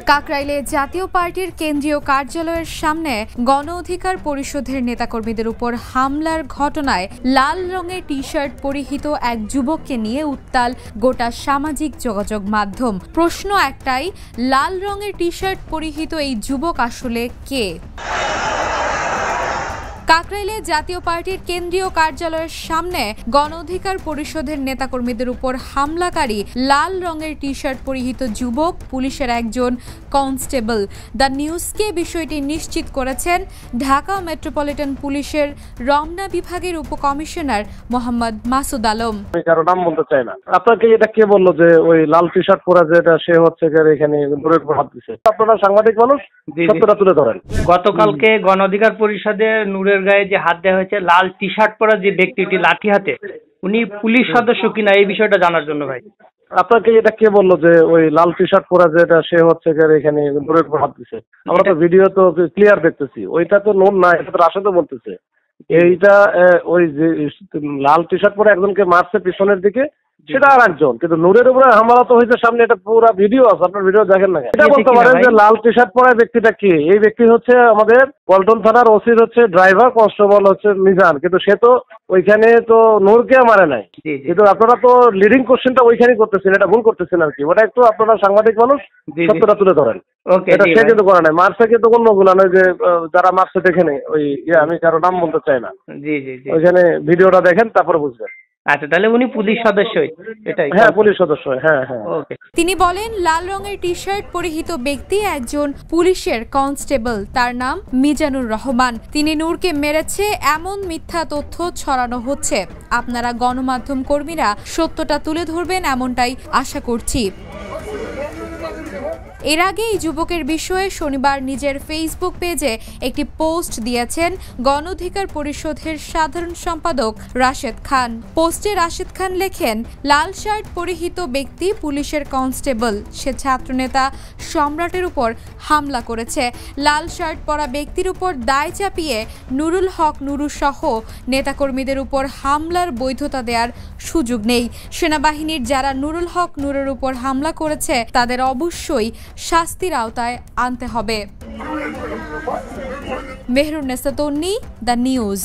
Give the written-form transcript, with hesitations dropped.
কাকরাইলে জাতীয় পার্টির কেন্দ্রীয় কার্যালয়ের সামনে গণ অধিকার পরিষদের নেতাকর্মীদের উপর হামলার ঘটনায় লাল রঙের টি-শার্ট পরিহিত এক যুবককে নিয়ে উত্তাল গোটা সামাজিক যোগাযোগ মাধ্যম। প্রশ্ন একটাই, লাল রঙের টি-শার্ট পরিহিত এই যুবক আসলে কে? কাকরাইলে জাতীয় পার্টির কেন্দ্রীয় কার্যালয়ের সামনে গণ অধিকার পরিষদের নেতাকর্মীদের উপর হামলাকারী লাল রঙের টি-শার্ট পরিহিত যুবক পুলিশের একজন কনস্টেবল। দ্য নিউজকে বিষয়টি নিশ্চিত করেছেন ঢাকা মেট্রোপলিটন পুলিশের রমনা বিভাগের উপকমিশনার মোহাম্মদ মাসুদ আলম। কারো নাম বলতে চাই না। আপনাকে এটা কে বললো যে ওই লাল টি-শার্ট পরা যেটা সে হচ্ছে এখানে নূরের উপর হাত দিছে? আপনারা সাংবাদিক মানুষ, সত্যটা তুলে ধরেন। গতকালকে গণ অধিকার পরিষদে নূরের গায়ে যে হাত দেওয়া হয়েছে, লাল টি শার্ট পরা যে ব্যক্তিটি লাঠি হাতে, উনি পুলিশ সদস্য কিনা এই বিষয়টা জানার জন্য ভাই। আপনাকে এটা কে বললো যে ওই লাল টি শার্ট পরা যেটা সে হচ্ছে এখানে নূরের উপর হাত দিছে? আমরা তো ভিডিও তো ক্লিয়ার দেখতেছি, ওইটা তো নূর না, এটা তো রাশেদও বলতেছে। এইটা ওই যে লাল টি শার্ট পরে একজনকে মারছে পিছনের দিকে, সেটা আর একজন, কিন্তু নূরের উপরে হামলা তো হয়েছে সামনে, এটা পুরো ভিডিও আছে, আপনার ভিডিও দেখেন না। এটা বলতে পারেন যে লাল টি শার্ট পরা ব্যক্তিটা কে? এই ব্যক্তি হচ্ছে আমাদের পল্টন থানার ওসির হচ্ছে ড্রাইভার, কনস্টেবল হচ্ছে মিজান, কিন্তু সে তো ওইখানে তো নূরকে মারে নাই। কিন্তু আপনারা তো লিডিং কোশ্চেনটা ওইখানেই করতেছেন, এটা ভুল করতেছেন আর কি। ওটা একটু আপনারা সাংবাদিক মানুষ, সত্যটা তুলে ধরেন। এটা সে কিন্তু করে নাই, মারছে কিন্তু কোনো গুলা নয় যে যারা মারছে দেখে নেই। ওই আমি কারো নাম বলতে চাই না, ওইখানে ভিডিওটা দেখেন তারপরে বুঝবেন। আচ্ছা, তাহলে উনি পুলিশ সদস্যই? এটাই, হ্যাঁ পুলিশ সদস্য। হ্যাঁ হ্যাঁ। তিনি বলেন, লাল রঙের টি-শার্ট পরিহিত ব্যক্তি একজন পুলিশের কনস্টেবল, তার নাম মিজানুর রহমান। তিনি নূরকে মেরেছে এমন মিথ্যা তথ্য ছড়ানো হচ্ছে। আপনারা গণমাধ্যম কর্মীরা সত্যটা তুলে ধরবেন এমনটাই আশা করছি। এর আগে এই যুবকের বিষয়ে শনিবার নিজের ফেসবুক পেজে একটি পোস্ট দিয়েছেন গণ অধিকার পরিষদের সাধারণ সম্পাদক রাশেদ খান। পোস্টে রাশেদ খান লেখেন, লাল শার্ট পরিহিত ব্যক্তি পুলিশের কনস্টেবল, সে ছাত্রনেতা সম্রাটের উপর হামলা করেছে। লাল শার্ট পরা ব্যক্তির উপর দায় চাপিয়ে নুরুল হক নুরু সহ নেতাকর্মীদের উপর হামলার বৈধতা দেওয়ার সুযোগ নেই। সেনাবাহিনীর যারা নুরুল হক নুরের উপর হামলা করেছে তাদের অবশ্যই শাস্তির আওতায় আনতে হবে। মেহরুন্নেসা তন্নি, দ্য নিউজ।